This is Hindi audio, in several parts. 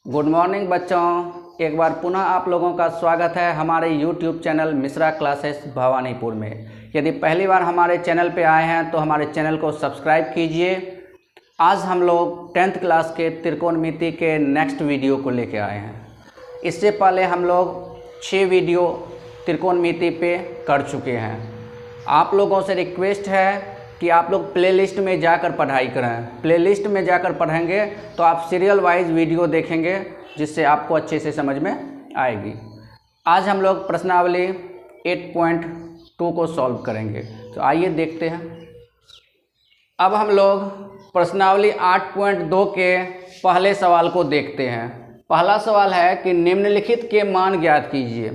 गुड मॉर्निंग बच्चों, एक बार पुनः आप लोगों का स्वागत है हमारे YouTube channel Mishra classes Bhawanipur में। यदि पहली बार हमारे चैनल पे आए हैं तो हमारे चैनल को सब्सक्राइब कीजिए। आज हम लोग 10th क्लास के त्रिकोणमिति के नेक्स्ट वीडियो को लेके आए हैं। इससे पहले हम लोग 6 वीडियो त्रिकोणमिति पे कर चुके हैं। आप लोगों से रिक्वेस्ट है कि आप लोग प्लेलिस्ट में जाकर पढ़ाई करें। प्लेलिस्ट में जाकर पढ़ेंगे तो आप सीरियल वाइज वीडियो देखेंगे, जिससे आपको अच्छे से समझ में आएगी। आज हम लोग प्रश्नावली 8.2 को सॉल्व करेंगे, तो आइए देखते हैं। अब हम लोग प्रश्नावली 8.2 के पहले सवाल को देखते हैं। पहला सवाल है कि निम्नलिखित के मान ज्ञात कीजिए।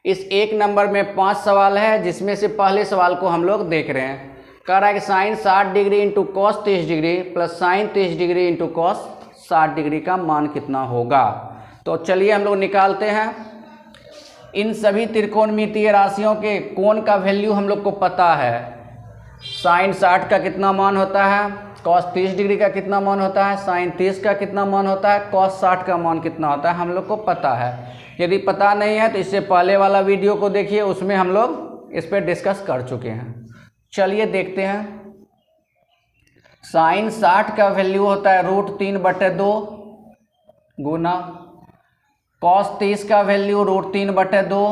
इस एक नंबर में 5 सवाल है, जिसमें से पहले सवाल को हम लोग देख रहे हैं। कह रहा है कि sine 60 degree into cos 30 degree plus sine 30 degree into cos 60 degree का मान कितना होगा। तो चलिए हम लोग निकालते हैं। इन सभी त्रिकोणमितीय राशियों के कोण का वैल्यू हम लोग को पता है। साइन 60 का कितना मान होता है, कॉस 30 डिग्री का कितना मान होता है, साइन 30 का कितना मान होता है, कॉस 60 का मान कितना होता है, हम लोग को पता है। यदि पता नहीं है तो इससे पहले वाला वीडियो को देखिए, उसमें हम लोग इस पर डिस्कस कर चुके हैं। चलिए देखते हैं। साइन 60 का वैल्यू होता है √3/2 गुना कॉस 30 का वैल्यू √3/2।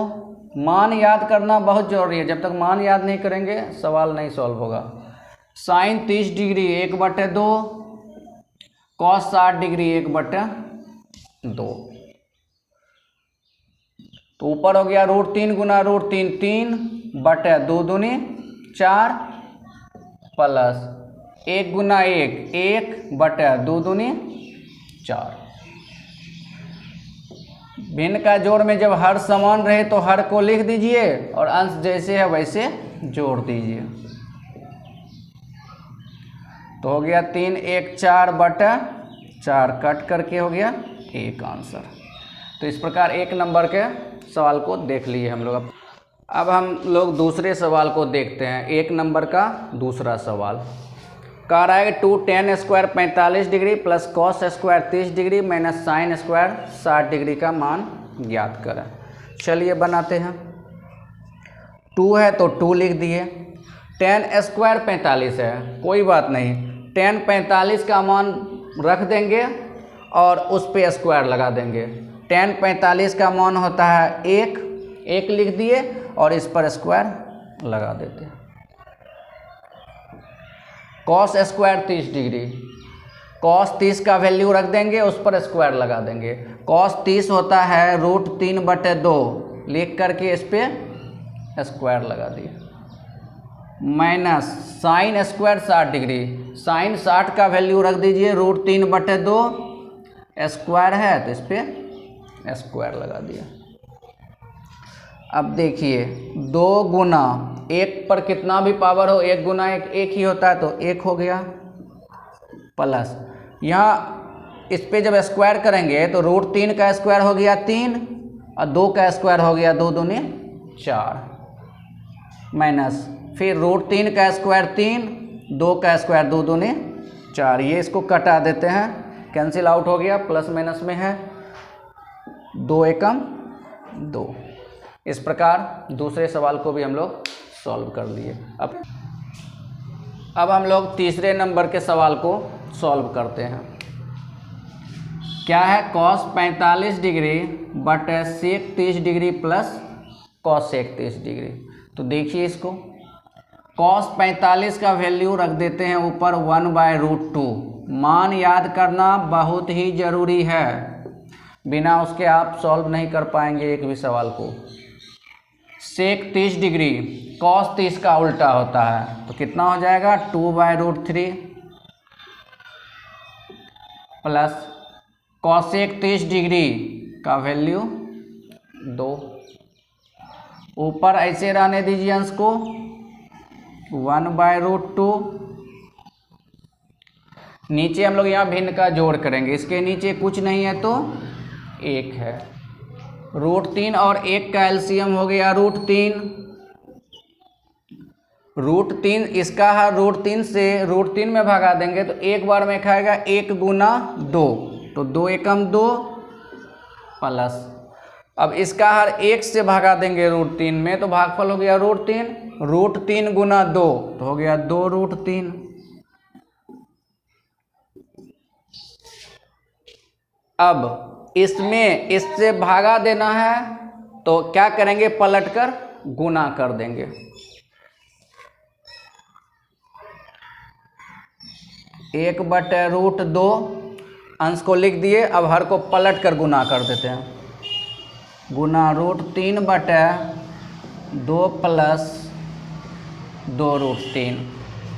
मान याद करना बहुत जरूरी है। जब तक मान याद नहीं करेंगे सवाल नहीं सॉल्व होगा। Sine 30 degree 1/2, cos 60 degree 1/2। तो ऊपर हो गया √3 गुना √3 3/2 दूनी 4 प्लस 1 गुना 1 1/2 दूनी 4। भिन्न का जोड़ में जब हर समान रहे तो हर को लिख दीजिए और अंश जैसे है वैसे जोड़ दीजिए। तो हो गया 3 1 4/4, कट करके हो गया 1 आंसर। तो इस प्रकार एक नंबर के सवाल को देख लिए हम लोग। अब हम लोग दूसरे सवाल को देखते हैं। एक नंबर का दूसरा सवाल कह रहा है 2 tan square 45 degree plus cos square 30 degree minus sine square 60 degree का मान ज्ञात करें। चलिए बनाते हैं। 2 है तो 2 लिख दिए। tan स्क्वायर 45 है, कोई बात नहीं। tan 45 का मान रख देंगे और उस पर स्क्वायर लगा देंगे। tan 45 का मान होता है 1 लिख दिए और इस पर स्क्वायर लगा देते हैं। कॉस स्क्वायर 30 डिग्री, कॉस 30 का वैल्यू रख देंगे, उस पर स्क्वायर लगा देंगे। कॉस 30 होता है √3/2, लिख करके इस पर स्क्वायर लगा दिए। Minus sine square 60 degree, sine 60 का वैल्यू रख दीजिए √3/2, स्क्वायर है तो इस पर स्क्वायर लगा दिया। अब देखिए 2 गुना 1 पर कितना भी पावर हो, 1 गुना 1 ही होता है, तो 1 हो गया। प्लस यहाँ इस पे जब स्क्वायर करेंगे तो √3 का स्क्वायर हो गया 3 और 2 का स्क्वायर हो गया 2 दूनी 4। माइनस फिर √3 का स्क्वायर 3, 2 का स्क्वायर 2 दूनी 4। ये इसको कटा देते हैं, कैंसिल आउट हो गया, प्लस माइनस में है। 2 एकम 2। इस प्रकार दूसरे सवाल को भी हम लोग सॉल्व कर लिए। अब हम लोग तीसरे नंबर के सवाल को सॉल्व करते हैं। क्या है, cos 45 degree but sec 30 degree plus cosec 30 degree. तो देखिए इसको, कॉस 45 का वैल्यू रख देते हैं ऊपर 1/√2। मान याद करना बहुत ही ज़रूरी है, बिना उसके आप सॉल्व नहीं कर पाएंगे एक भी सवाल को। सेक 30 डिग्री कॉस 30 का उल्टा होता है, तो कितना हो जाएगा 2/√3 प्लस कॉसेक 30 डिग्री का वैल्यू 2। ऊपर ऐसे रहने दीजिए अंश को 1/√2। नीचे हम लोग यहाँ भिन्न का जोड़ करेंगे, इसके नीचे कुछ नहीं है तो 1 है। √3 और 1 का एलसीएम हो गया √3। √3 इसका है √3 से √3 में भगा देंगे तो एक बार में खाएगा 1 गुना 2, तो 2 एकम 2 प्लस, अब इसका हर 1 से भगा देंगे √3 में, तो भागफल हो गया √3, √3 गुना 2 तो हो गया 2√3। अब इसमें इससे भागा देना है तो क्या करेंगे, पलटकर गुना कर देंगे। एक बटे √2 अंश को लिख दिए, अब हर को पलट कर गुना कर देते हैं, गुना √3 बटे 2 प्लस 2√3,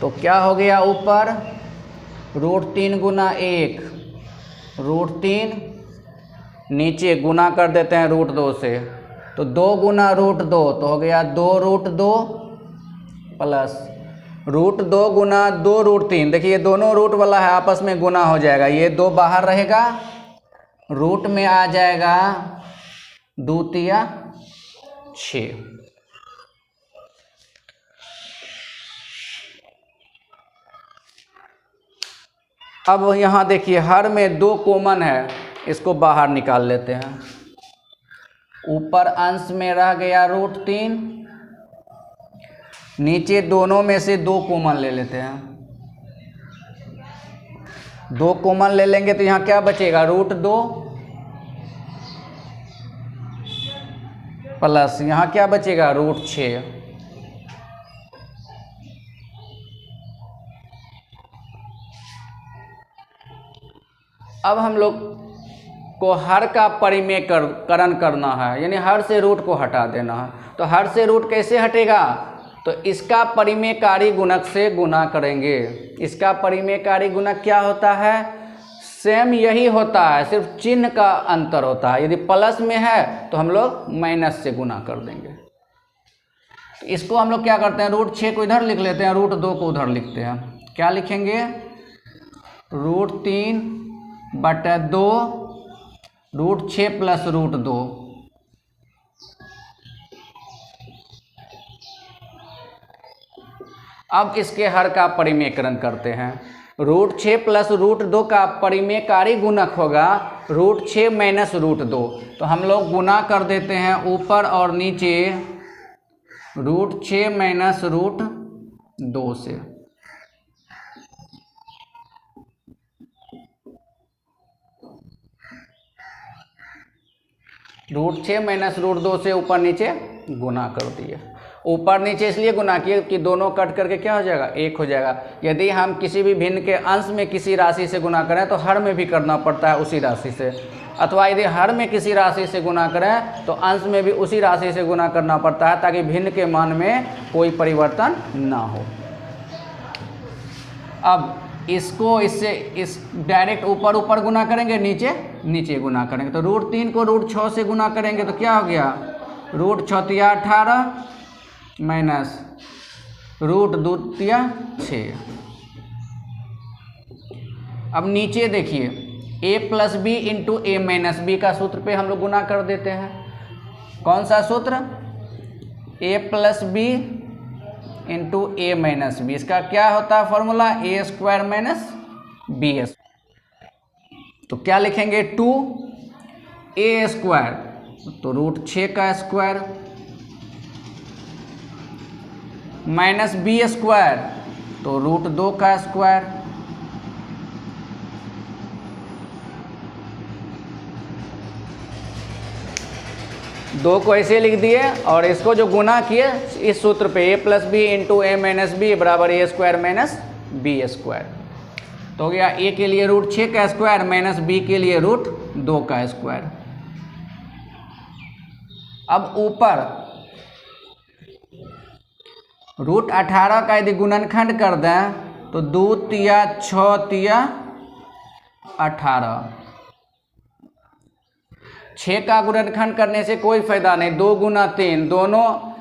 तो क्या हो गया ऊपर √3 गुना 1 √3, नीचे गुना कर देते हैं √2 से, तो 2 गुना √2 तो हो गया 2√2 प्लस √2 गुना 2√3, देखिए दोनों रूट वाला है, आपस में गुना हो जाएगा, ये 2 बाहर रहेगा, रूट में आ जाएगा 2 तिया 6। अब यहाँ देखिए हर में 2 कॉमन है, इसको बाहर निकाल लेते हैं। ऊपर अंश में रह गया √3, नीचे दोनों में से 2 कॉमन ले लेते हैं। 2 कॉमन ले लेंगे तो यहाँ क्या बचेगा, √2 प्लस यहाँ क्या बचेगा, √6। अब हम लोग को हर का परिमेयकरण करना है, यानी हर से रूट को हटा देना है। तो हर से रूट कैसे हटेगा, तो इसका परिमेयकारी गुणक से गुना करेंगे। इसका परिमेयकारी गुणक क्या होता है, सेम यही होता है, सिर्फ चिन्ह का अंतर होता है। यदि प्लस में है तो हम लोग माइनस से गुना कर देंगे। तो इसको हम लोग क्या करते हैं, √6 को इधर लिख लेते हैं, √2 को उधर लिखते हैं। क्या लिखेंगे, √3 बटे 2 √6 प्लस √2, अब इसके हर का परिमेयकरण करते हैं। √6 प्लस √2 का परिमेयकारी गुणक होगा √6 माइनस √2, तो हम लोग गुना कर देते हैं ऊपर और नीचे √6 माइनस √2 से। √6 माइनस √2 से ऊपर नीचे गुना कर दिए। ऊपर नीचे इसलिए गुना किए कि दोनों कट करके क्या हो जाएगा, 1 हो जाएगा। यदि हम किसी भी भिन्न के अंश में किसी राशि से गुना करें तो हर में भी करना पड़ता है उसी राशि से, अथवा यदि हर में किसी राशि से गुना करें तो अंश में भी उसी राशि से गुना करना पड़ता है, ताकि भिन्न के मान में कोई परिवर्तन ना हो। अब इसको इससे इस डायरेक्ट ऊपर ऊपर गुना करेंगे, नीचे नीचे गुना करेंगे। तो √3 को √6 से गुना करेंगे तो क्या हो गया, √6 तिया 18 माइनस √2 तिया 6। अब नीचे देखिए a plus B into A minus B का सूत्र पे हम लोग गुना कर देते हैं। कौन सा सूत्र, a plus B into A minus B. इसका क्या होता है फॉर्मूला, a² माइनस bs। तो क्या लिखेंगे, 2a² तो √6 का स्क्वायर माइनस b² तो √2 का स्क्वायर। दो को ऐसे लिख दिए और इसको जो गुना किए इस सूत्र पे a plus B into A minus B बराबर a² माइनस b²। तो हो गया a के लिए √6 का स्क्वायर माइनस b के लिए √2 का स्क्वायर। अब ऊपर √18 का यदि गुणनखंड कर दें तो 2 तिया 6 तिया 18। 6 का गुणनखंड करने से कोई फायदा नहीं, 2 गुना 3 दोनों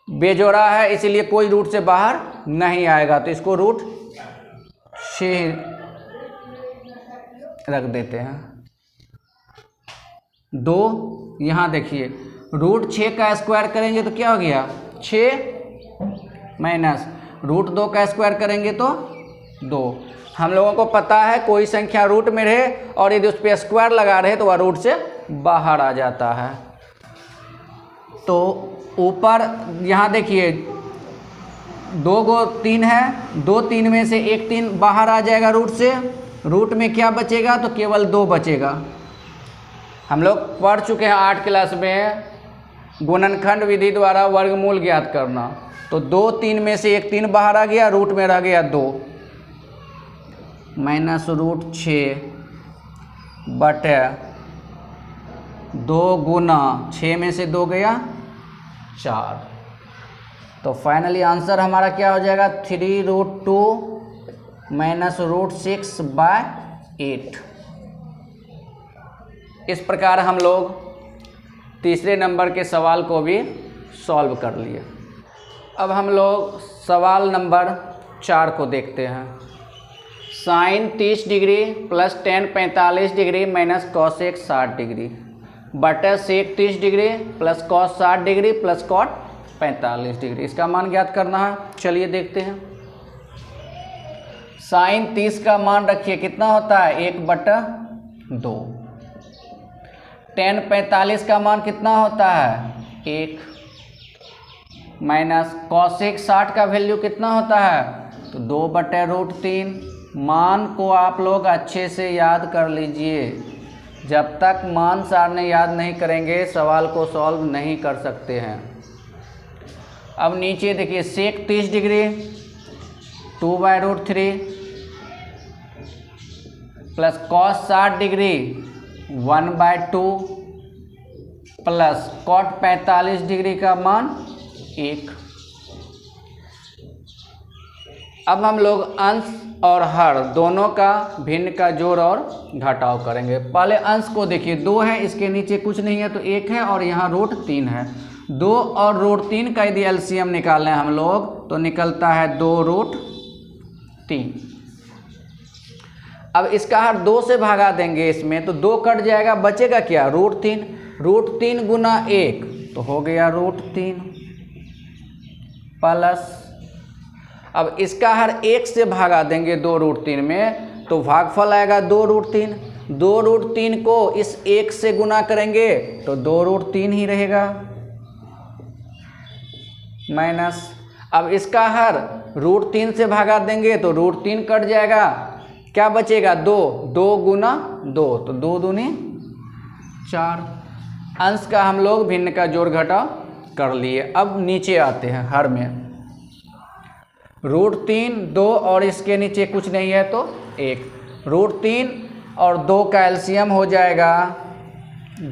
बेजोड़ा है, इसीलिए कोई रूट से बाहर नहीं आएगा, तो इसको √6 रख देते हैं। 2 यहाँ देखिए √6 का स्क्वायर करेंगे तो क्या हो गया 6 माइनस √2 का स्क्वायर करेंगे तो 2, हम लोगों को पता है कोई संख्या रूट में रहे और यदि उस पर स्क्वायर लगा रहे तो वह रूट से बाहर आ जाता है। तो ऊपर यहाँ देखिए 2 गो 3 है, 2 3 में से एक 3 बाहर आ जाएगा रूट से। रूट में क्या बचेगा? तो केवल 2 बचेगा। हम लोग पढ़ चुके हैं 8 क्लास में गुणनखंड विधि द्वारा वर्गमूल ज्ञात करना। तो 2 3 में से एक 3 बाहर आ गया, रूट में रह गया 2 माइनस रूट 6 बटे 2 गुना 6 में से 2 गया 4। तो फाइनली आंसर हमारा क्या हो जाएगा? 3√2 माइनस रूट 6 बाय 8। इस प्रकार हम लोग तीसरे नंबर के सवाल को भी सॉल्व कर लिए। अब हम लोग सवाल नंबर 4 को देखते हैं। Sine 30 degree plus tan 45 degree minus cosec 60 degree बटे sec 30 degree plus cos 60 degree plus cot 45 degree. इसका मान ज्ञात करना है। चलिए देखते हैं। साइन 30 का मान रखिए कितना होता है? 1/2। टेन 45 का मान कितना होता है? 1 माइनस कॉसेक 60 का वैल्यू कितना होता है? तो 2/√3। मान को आप लोग अच्छे से याद कर लीजिए। जब तक मान सारणी याद नहीं करेंगे सवाल को सॉल्व नहीं कर सकते हैं। अब नीचे देखिए sec 30 degree 2/√3 plus cos 60 degree 1/2 plus cot 45 degree का मान 1। अब हम लोग अंश और हर दोनों का भिन्न का जोड़ और घटाव करेंगे। पहले अंश को देखिए 2 है, इसके नीचे कुछ नहीं है तो 1 है और यहाँ √3 है। 2 और √3 का यदि एलसीएम निकालें हम लोग तो निकलता है 2√3। अब इसका हर 2 से भागा देंगे इसमें तो 2 कट जाएगा, बचेगा क्या? √3। √3 गुना 1 तो हो गया √3 प्लस। अब इसका हर 1 से भागा देंगे 2√3 में तो भागफल आएगा 2√3। 2√3 को इस 1 से गुना करेंगे तो 2√3 ही रहेगा माइनस। अब इसका हर √3 से भागा देंगे तो √3 कट जाएगा, क्या बचेगा? 2। 2 गुना 2 तो 2 दूनी 4। अंश का हम लोग भिन्न का जोड़ घटाव कर लिए। अब नीचे आते हैं हर में। √3 2 और इसके नीचे कुछ नहीं है तो 1। √3 और 2 का एलसीएम हो जाएगा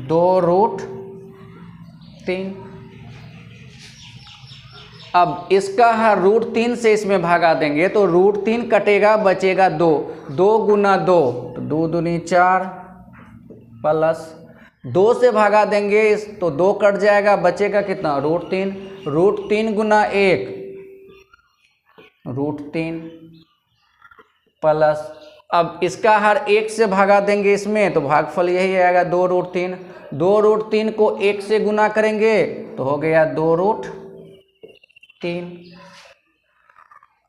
2√3। अब इसका हर √3 से इसमें भागा देंगे तो √3 कटेगा, बचेगा 2। 2 गुना 2 तो 2 दूनी 4 प्लस 2 से भागा देंगे तो 2 कट जाएगा, बचेगा कितना? √3। √3 गुना 1 √3 प्लस। अब इसका हर 1 से भागा देंगे इसमें तो भागफल यही आएगा 2√3। 2√3 को 1 से गुना करेंगे तो हो गया 2√3।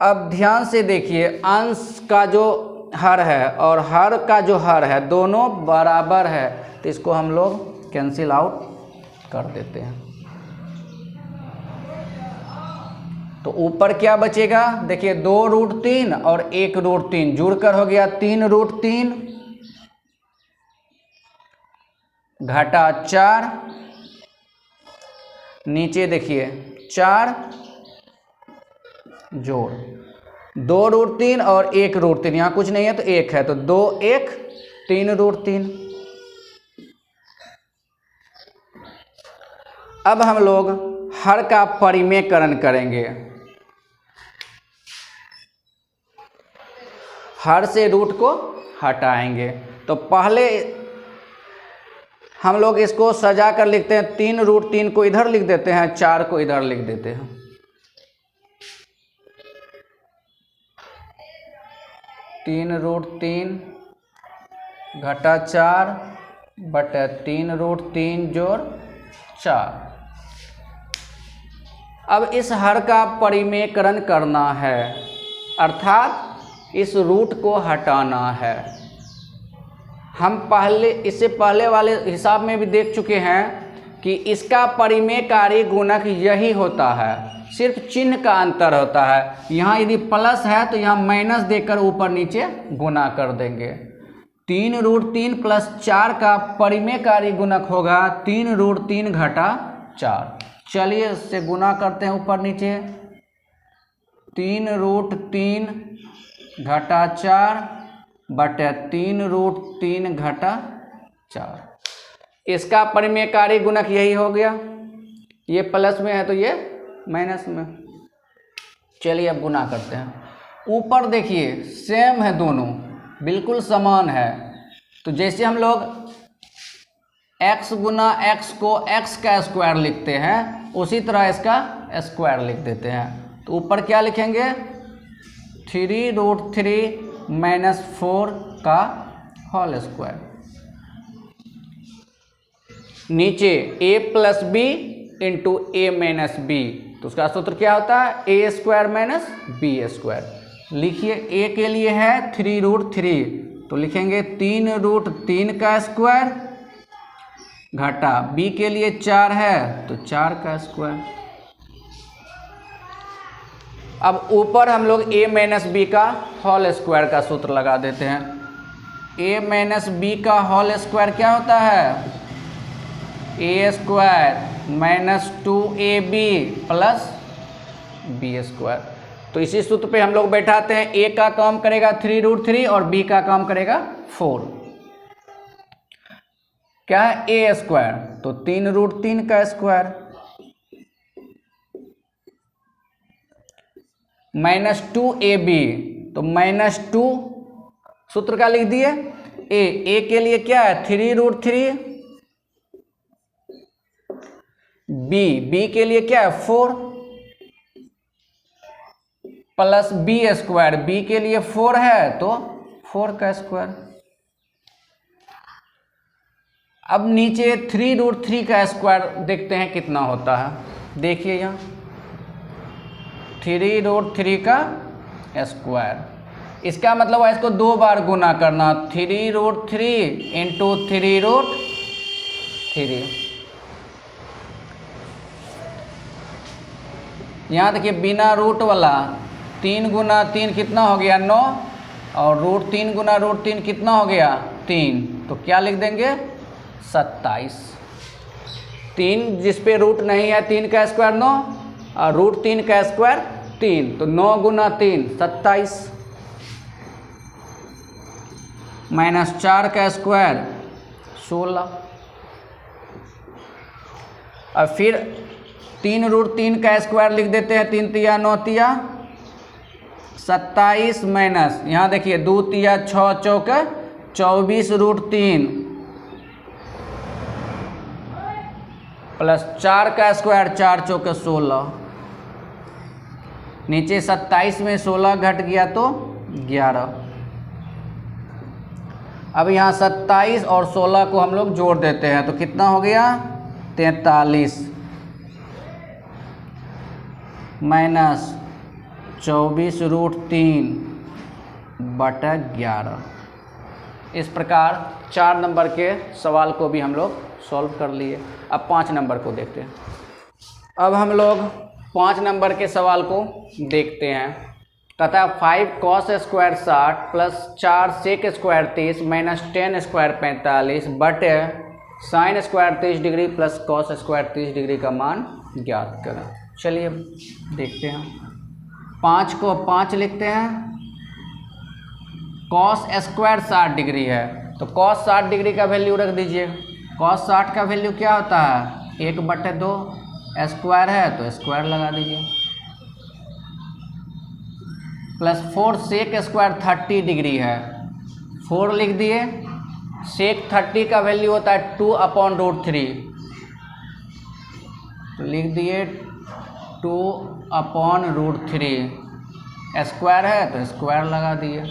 अब ध्यान से देखिए अंश का जो हर है और हर का जो हर है दोनों बराबर है तो इसको हम लोग कैंसिल आउट कर देते हैं। तो ऊपर क्या बचेगा? देखिए 2√3 और 1√3 जुड़कर हो गया 3√3 घटा 4। नीचे देखिए 4 जोड़ 2√3 और 1√3, यहाँ कुछ नहीं है तो 1 है तो 2 1 3√3। अब हम लोग हर का परिमेयकरण करेंगे। हर से रूट को हटाएंगे तो पहले हम लोग इसको सजा कर लिखते हैं। 3√3 को इधर लिख देते हैं, 4 को इधर लिख देते हैं। (3√3 घटा 4 बटे 3√3 जोड़ 4। अब इस हर का परिमेयकरण करना है, अर्थात इस रूट को हटाना है। हम इससे पहले वाले हिसाब में भी देख चुके हैं कि इसका परिमेयकारी गुणक यही होता है, सिर्फ चिन्ह का अंतर होता है। यहाँ यदि प्लस है तो यहाँ माइनस देकर ऊपर नीचे गुना कर देंगे। 3√3 + 4 का परिमेयकारी गुणक होगा 3√3 घटा 4। चलिए इससे गुना करते हैं ऊपर नीचे। 3√3 घटा 4 बटे 3√3 घटा 4। इसका परिमेयकारी गुणक यही हो गया। ये प्लस में है तो ये माइनस में। चलिए अब गुना करते हैं। ऊपर देखिए सेम है, दोनों बिल्कुल समान है। तो जैसे हम लोग x गुना x को x का स्क्वायर लिखते हैं, उसी तरह इसका स्क्वायर लिख देते हैं। तो ऊपर क्या लिखेंगे? 3√3 - 4 का होल स्क्वायर। नीचे a + b into a - b, तो उसका सूत्र क्या होता है? a² - b²। लिखिए a के लिए है 3√3, तो लिखेंगे 3√3 का स्क्वायर घटा b के लिए 4 है तो 4 का स्क्वायर। अब ऊपर हम लोग a - b का होल स्क्वायर का सूत्र लगा देते हैं। a - b का होल स्क्वायर क्या होता है? a² - 2ab + b²। तो इसी सूत्र पे हम लोग बैठाते हैं। a का काम करेगा 3√3 और b का काम करेगा 4। क्या है? a², तो 3√3 का स्क्वायर -2ab, तो -2 सूत्र का लिख दिए। a के लिए क्या है? 3√3, b के लिए क्या है? 4 प्लस b², b के लिए 4 है तो 4 का स्क्वायर। अब नीचे 3√3 का स्क्वायर देखते हैं कितना होता है। देखिए यहाँ 3√3 का स्क्वायर, इसका मतलब है इसको 2 बार गुना करना। 3√3 इंटू 3√3। यहाँ देखिए बिना रूट वाला 3 गुना 3 कितना हो गया? 9, और √3 गुना √3 कितना हो गया? 3। तो क्या लिख देंगे? 27। 3 जिस पे रूट नहीं है, 3 का स्क्वायर 9 और √3 का स्क्वायर 3, तो 9 गुना 3 27 -4 का स्क्वायर 16। और फिर 3√3 का स्क्वायर लिख देते हैं। 3 तिया 9 तिया 27 माइनस, यहाँ देखिए 2 तिया 6 चौका 24√3 प्लस 4 का स्क्वायर 4 चौके 16। नीचे 27 में 16 घट गया तो 11। अब यहाँ 27 और 16 को हम लोग जोड़ देते हैं तो कितना हो गया? 43 माइनस 24√3 बटा 11। इस प्रकार 4 नंबर के सवाल को भी हम लोग सॉल्व कर लिए। अब 5 नंबर को देखते हैं। अब हम लोग 5 नंबर के सवाल को देखते हैं। कहता है 5 cos² 60 प्लस 4 sec² 30 माइनस 10² 45 बटे sin² 30 degree plus cos² 30 degree का मान ज्ञात करें। चलिए देखते हैं। 5 को 5 लिखते हैं। cos² 60 डिग्री है तो cos 60 डिग्री का वैल्यू रख दीजिए। cos 60 का वैल्यू क्या होता है? 1/2 स्क्वायर है तो स्क्वायर लगा दीजिए। प्लस 4 sec² 30 डिग्री है, 4 लिख दिए। sec 30 का वैल्यू होता है 2/√3, तो लिख दिए 2/√3। स्क्वायर है तो स्क्वायर लगा दिए।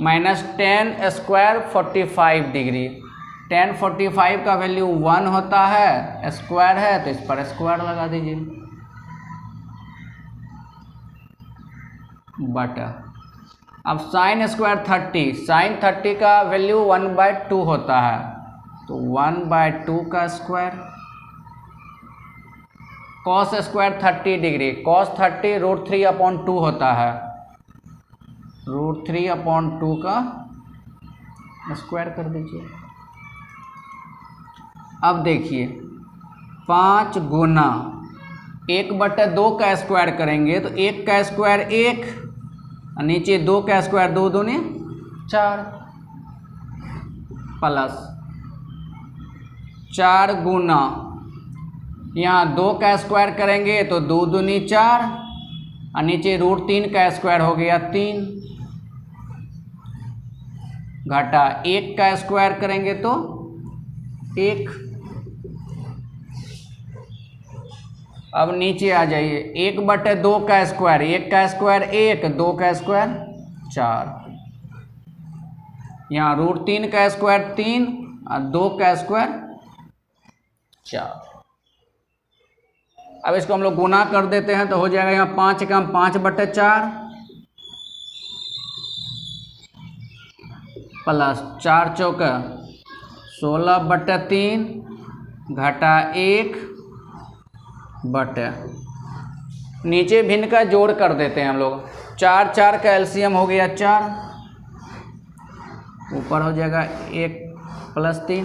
माइनस 10² 45 डिग्री, 10 45 का वैल्यू 1 होता है, स्क्वायर है तो इस पर स्क्वायर लगा दीजिए। बटा, अब साइन स्क्वायर 30, साइन 30 का वैल्यू 1/2 होता है, तो 1/2 का square, cos square 30 degree, cos 30 √3/2 होता है, √3/2 का स्क्वायर कर दीजिए। अब देखिए 5 गुना 1/2 का स्क्वायर करेंगे तो 1 का स्क्वायर 1, नीचे 2 का स्क्वायर 2 दूनी 4, प्लस 4 गुना यहाँ 2 का स्क्वायर करेंगे तो 2 दूनी 4, और नीचे √3 का स्क्वायर हो गया 3, घटा 1 का स्क्वायर करेंगे तो 1। अब नीचे आ जाइए 1/2 का स्क्वायर, 1 का स्क्वायर 1, 2 का स्क्वायर 4, यहाँ √3 का स्क्वायर 3 और 2 का स्क्वायर 4। अब इसको हम लोग गुना कर देते हैं तो हो जाएगा यहाँ 5 का 5/4 प्लस 4 चौका 16/3 घटा 1 बटे, नीचे भिन्न का जोड़ कर देते हैं हम लोग, 4 4 का एलसीएम हो गया 4, ऊपर हो जाएगा 1 + 3,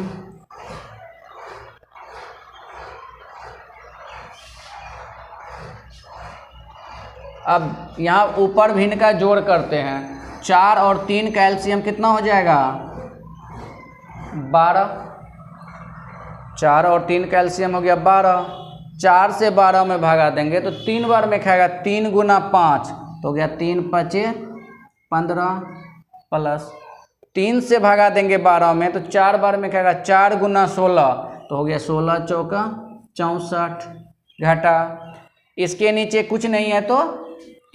अब यहाँ ऊपर भिन्न का जोड़ करते हैं, 4 और 3 का एलसीएम कितना हो जाएगा 12, 4 और 3 का एलसीएम हो गया 12, 4 से 12 में भागा देंगे तो 3 बार में खाएगा, 3 गुना 5 तो हो गया 3 × 5 = 15, प्लस 3 से भागा देंगे 12 में तो 4 बार में खाएगा, 4 गुना 16 तो हो गया 16 चौका 64, घटा इसके नीचे कुछ नहीं है तो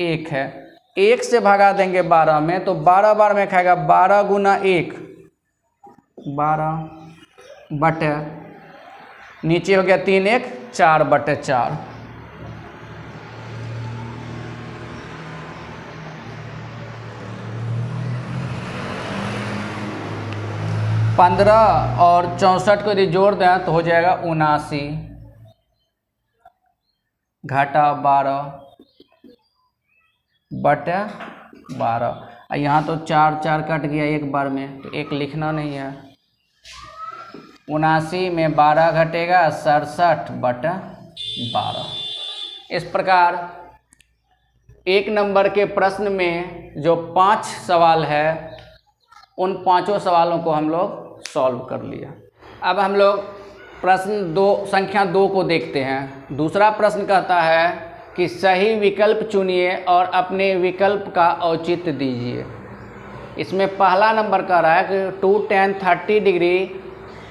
1 है, 1 से भागा देंगे 12 में तो 12 बार में खाएगा, 12 गुना 1 12 बटे, नीचे हो गया 3 1 4/4, पंद्रह और 64 को यदि जोड़ दें तो हो जाएगा 79, घटा 12/12, यहाँ तो 4 4 कट गया एक बार में तो 1 लिखना नहीं है, 79 में 12 घटेगा 67/12। इस प्रकार एक नंबर के प्रश्न में जो 5 सवाल है उन 5 सवालों को हम लोग सॉल्व कर लिया। अब हम लोग प्रश्न संख्या 2 को देखते हैं। दूसरा प्रश्न कहता है कि सही विकल्प चुनिए और अपने विकल्प का औचित्य दीजिए। इसमें पहला नंबर कह रहा है कि 2 tan 30 degree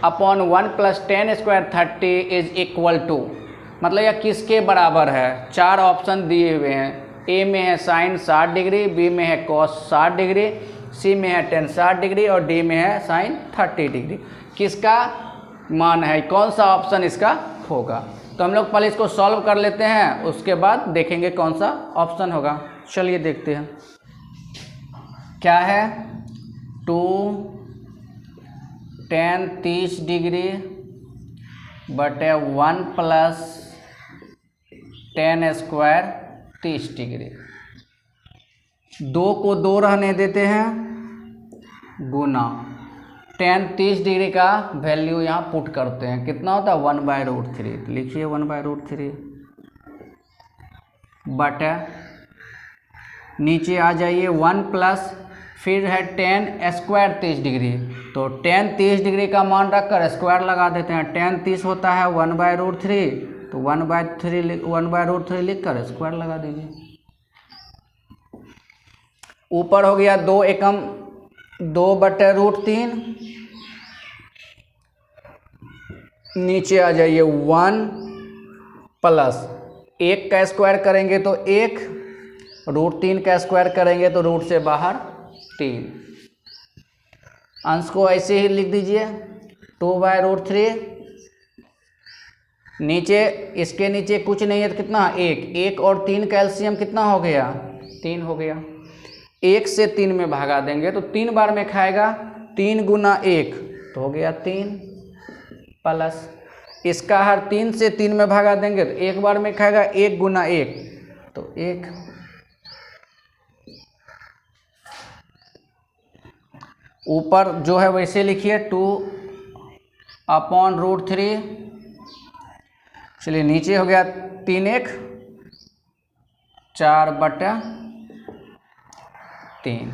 upon 1 + tan square 30 = मतलब यह किसके बराबर है। 4 ऑप्शन दिए हुए हैं, ए में है साइन 60 डिग्री, बी में है कॉस 60 डिग्री, सी में है tan 60 डिग्री और डी में है साइन 30 डिग्री। किसका मान है, कौन सा ऑप्शन इसका होगा। तो हम लोग पहले इसको सॉल्व कर लेते हैं, उसके बाद देखेंगे कौन सा ऑप्शन होगा। चलिए देखते हैं क्या है। 2 tan 30 डिग्री बटे 1 + tan स्क्वायर 30 डिग्री। 2 को 2 रहने देते हैं, गुना tan 30 डिग्री का वैल्यू यहाँ पुट करते हैं, कितना होता है 1/√3। लिखिए 1/√3 बटे नीचे आ जाइए 1 प्लस फिर है tan स्क्वायर 30 डिग्री। तो tan 30 डिग्री का मान रखकर स्क्वायर लगा देते हैं। tan 30 होता है 1/√3, तो 1/√3 लिख कर स्क्वायर लगा दीजिए। ऊपर हो गया 2 एकम 2/√3, नीचे आ जाइए 1 प्लस 1 का स्क्वायर करेंगे तो 1, √3 का स्क्वायर करेंगे तो रूट से बाहर 3। अंश को ऐसे ही लिख दीजिए 2/√3। नीचे इसके नीचे कुछ नहीं है तो कितना 1 और 3 का एलसीएम कितना हो गया 3 हो गया। 1 से 3 में भागा देंगे तो 3 बार में खाएगा, 3 गुना 1 तो हो गया 3, प्लस इसका हर 3 से 3 में भागा देंगे तो 1 बार में खाएगा, 1 गुना 1 तो 1, ऊपर जो है वैसे लिखिए 2/√3। चलिए नीचे हो गया 3 1 4/3।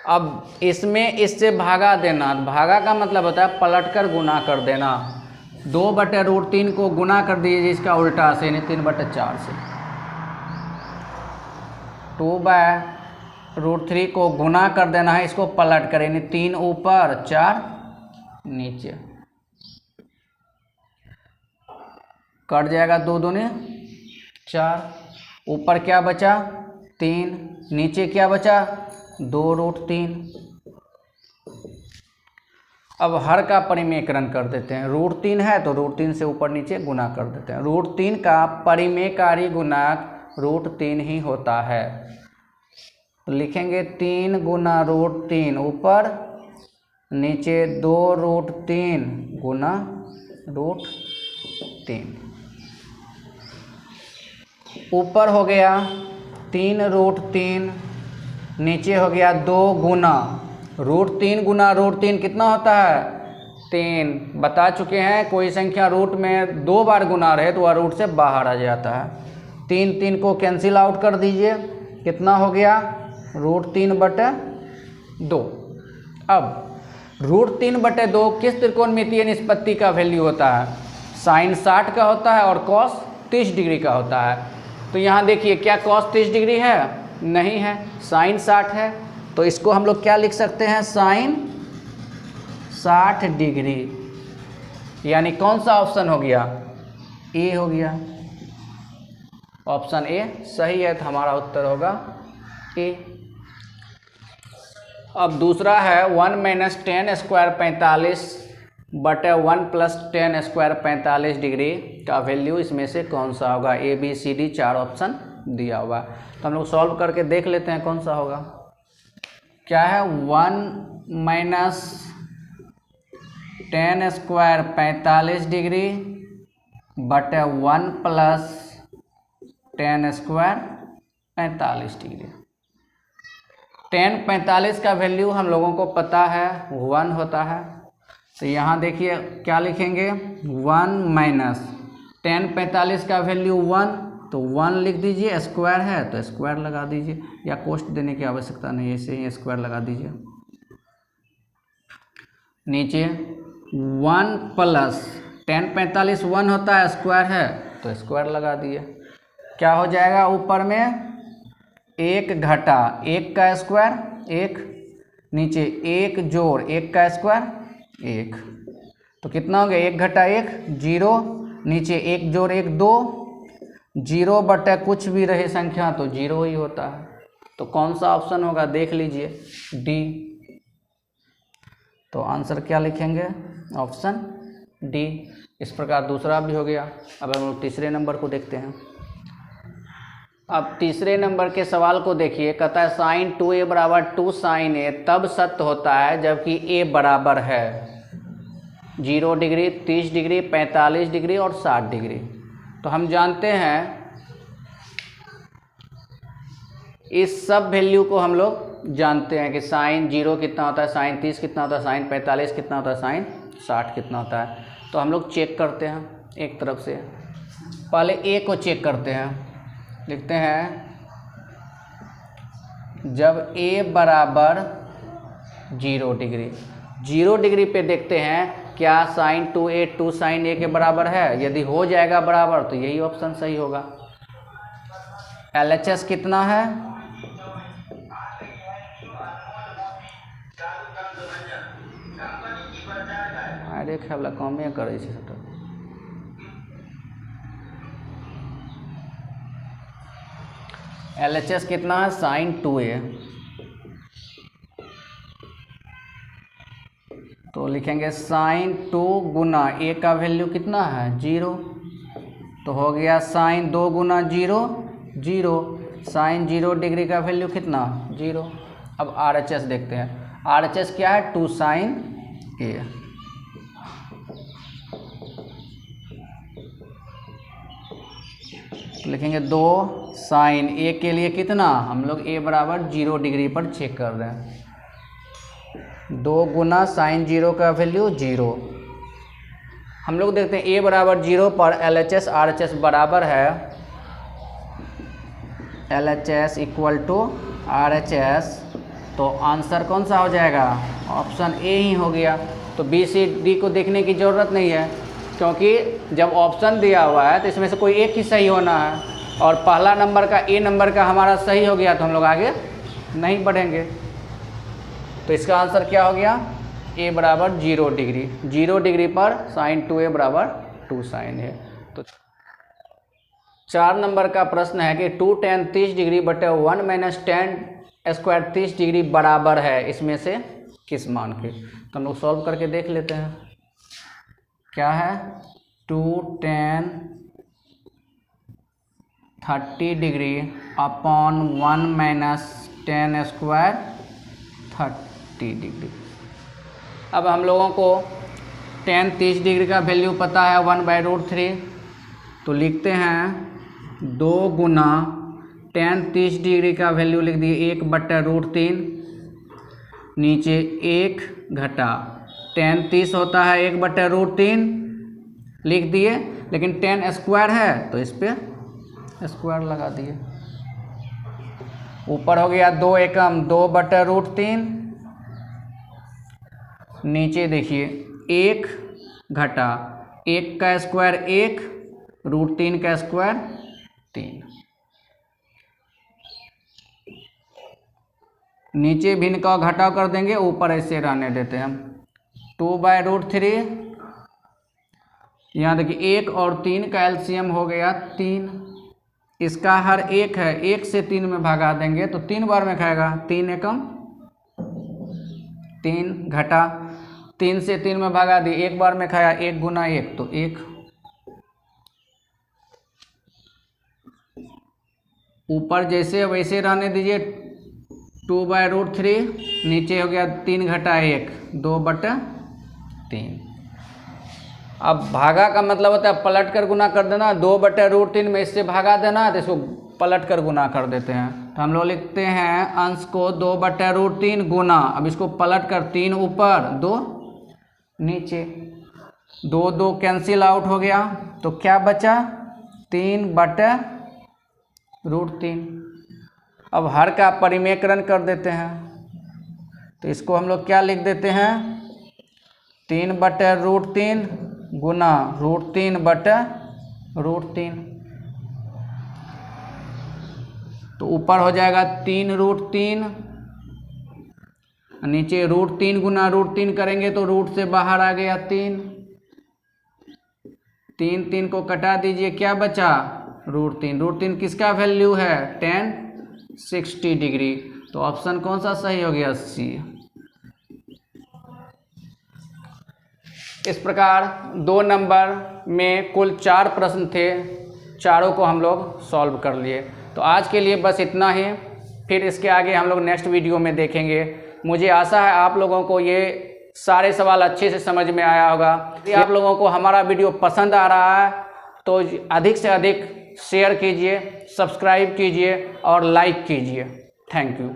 अब इसमें इससे भागा देना, भागा का मतलब होता है पलटकर गुना कर देना। 2/√3 को गुना कर दीजिए इसका उल्टा से, यानी 3/4 से। 2/√3 को गुना कर देना है, इसको पलट कर, यानी 3 ऊपर 4 नीचे, कट जाएगा 2 दूनी 4, ऊपर क्या बचा 3, नीचे क्या बचा 2√3। अब हर का परिमेयकरण कर देते हैं, √3 है तो √3 से ऊपर नीचे गुना कर देते हैं। √3 का परिमेयकारी गुणक √3 ही होता है, तो लिखेंगे 3 गुना √3 ऊपर नीचे 2√3 गुना √3। ऊपर हो गया 3√3, नीचे हो गया 2 गुना √3 गुना √3 कितना होता है 3। बता चुके हैं कोई संख्या रूट में 2 बार गुना रहे तो वह रूट से बाहर आ जाता है। 3 को कैंसिल आउट कर दीजिए, कितना हो गया √3/2। अब √3/2 किस त्रिकोणमितीय निष्पत्ति का वैल्यू होता है, साइन 60 का होता है और कॉस 30 डिग्री का होता है। तो यहाँ देखिए क्या कॉस 30 डिग्री है, नहीं है, साइन 60 है, तो इसको हम लोग क्या लिख सकते हैं साइन 60 डिग्री, यानी कौन सा ऑप्शन हो गया ए हो गया, ऑप्शन ए सही है, तो हमारा उत्तर होगा ए। अब दूसरा है 1 - 10² 45/1 + 10² 45 डिग्री का वैल्यू इसमें से कौन सा होगा। A B C D 4 option दिया हुआ, तो हम लोग सॉल्व करके देख लेते हैं कौन सा होगा। क्या है 1 - 10² 45 डिग्री बटे 1 + 10² 45 डिग्री। 10 45 का वैल्यू हम लोगों को पता है 1 होता है, तो यहाँ देखिए क्या लिखेंगे 1 - 10 45 का वैल्यू 1, तो 1 लिख दीजिए, स्क्वायर है तो स्क्वायर लगा दीजिए, या कोष्ट देने की आवश्यकता नहीं है, ऐसे ही स्क्वायर लगा दीजिए। नीचे 1 + 10 45 1 होता है, स्क्वायर है तो स्क्वायर लगा दिए। क्या हो जाएगा ऊपर में 1 घटा 1 का स्क्वायर 1, नीचे 1 जोड़ 1 का स्क्वायर 1, तो कितना हो गया 1 घटा 1 0, नीचे 1 जोड़ 1 2, 0 बटे कुछ भी रहे संख्या तो 0 ही होता है, तो कौन सा ऑप्शन होगा देख लीजिए डी। तो आंसर क्या लिखेंगे ऑप्शन डी। इस प्रकार दूसरा भी हो गया। अब हम लोग तीसरे नंबर को देखते हैं। अब तीसरे नंबर के सवाल को देखिए, कहता है साइन 2a = 2 sin a तब सत्य होता है जबकि a बराबर है 0 डिग्री 30 डिग्री 45 डिग्री और 60 डिग्री। तो हम जानते हैं इस सब वैल्यू को हम लोग जानते हैं कि साइन 0 कितना होता है, साइन 30 कितना होता है, साइन 45 कितना होता है, साइन 60 कितना होता है। तो हम लोग चेक करते हैं एक तरफ से, पहले a को चेक करते हैं, लिखते हैं जब a बराबर 0 डिग्री, 0 डिग्री पे देखते हैं क्या साइन 2a 2 sin a के बराबर है, यदि हो जाएगा बराबर तो यही ऑप्शन सही होगा। LHS कितना है अरे खेला कमे करे छै सबटा। LHS कितना है साइन 2a, तो लिखेंगे साइन 2 गुना a का वैल्यू कितना है 0, तो हो गया साइन 2 गुना 0 0, साइन 0 डिग्री का वैल्यू कितना 0। अब RHS देखते हैं, RHS क्या है 2 साइन A। लिखेंगे 2 साइन A के लिए कितना, हम लोग A बराबर 0 डिग्री पर चेक कर रहे हैं। 2 गुना साइन 0 का वैल्यू 0। हम लोग देखते हैं A बराबर 0 पर LHS RHS बराबर है, LHS इक्वल टू RHS, तो आंसर कौन सा हो जाएगा, ऑप्शन ए ही हो गया। तो B C D को देखने की ज़रूरत नहीं है, क्योंकि जब ऑप्शन दिया हुआ है तो इसमें से कोई एक ही सही होना है, और पहला नंबर का A नंबर का हमारा सही हो गया तो हम लोग आगे नहीं बढ़ेंगे। तो इसका आंसर क्या हो गया, A बराबर 0 डिग्री, 0 डिग्री पर साइन 2A बराबर 2 साइन है। तो 4 नंबर का प्रश्न है कि 2 tan 30 डिग्री बटे 1 माइनस tan स्क्वायर 30 डिग्री बराबर है इसमें से किस मान के। तो हम लोग सॉल्व करके देख लेते हैं। क्या है 2 tan 30 degree upon 1 minus tan square 30 degree. अब हम लोगों को tan 30 डिग्री का वैल्यू पता है 1/√3, तो लिखते हैं 2 गुना tan 30 डिग्री का वैल्यू लिख दिए 1/√3, नीचे 1 घटा tan 30 होता है 1/√3 लिख दिए, लेकिन tan स्क्वायर है तो इस पर स्क्वायर लगा दिए। ऊपर हो गया 2 एकम 2/√3, नीचे देखिए 1 घटा 1 का स्क्वायर 1, √3 का स्क्वायर 3। नीचे भिन्न का घटाव कर देंगे, ऊपर ऐसे रहने देते हैं हम। 2/√3, यहाँ देखिए 1 और 3 का एलसीएम हो गया 3, इसका हर एक है 1 से 3 में भगा देंगे तो 3 बार में खाएगा, 3 एकम 3 घटा 3 से 3 में भगा दी, 1 बार में खाया 1 गुना 1 तो 1, ऊपर जैसे वैसे रहने दीजिए 2/√3, नीचे हो गया 3 घटा 1 2/3। अब भागा का मतलब होता है पलट कर गुना कर देना, 2/√3 में इससे भागा देना तो इसको पलट कर गुना कर देते हैं। तो हम लोग लिखते हैं अंश को 2/√3 गुना, अब इसको पलट कर 3 ऊपर 2 नीचे, 2 2 कैंसिल आउट हो गया तो क्या बचा 3/√3। अब हर का परिमेकरण कर देते हैं, तो इसको हम लोग क्या लिख देते हैं 3/√3 गुना √3/√3, तो ऊपर हो जाएगा 3√3, नीचे √3 गुना √3 करेंगे तो रूट से बाहर आ गया 3, 3 3 को कटा दीजिए, क्या बचा √3, √3 किसका वैल्यू है tan 60 डिग्री, तो ऑप्शन कौन सा सही हो गया सी। इस प्रकार 2 नंबर में कुल 4 प्रश्न थे, चारों को हम लोग सॉल्व कर लिए। तो आज के लिए बस इतना ही, फिर इसके आगे हम लोग नेक्स्ट वीडियो में देखेंगे। मुझे आशा है आप लोगों को ये सारे सवाल अच्छे से समझ में आया होगा। यदि आप लोगों को हमारा वीडियो पसंद आ रहा है तो अधिक से अधिक शेयर कीजिए, सब्सक्राइब कीजिए और लाइक कीजिए। Thank you.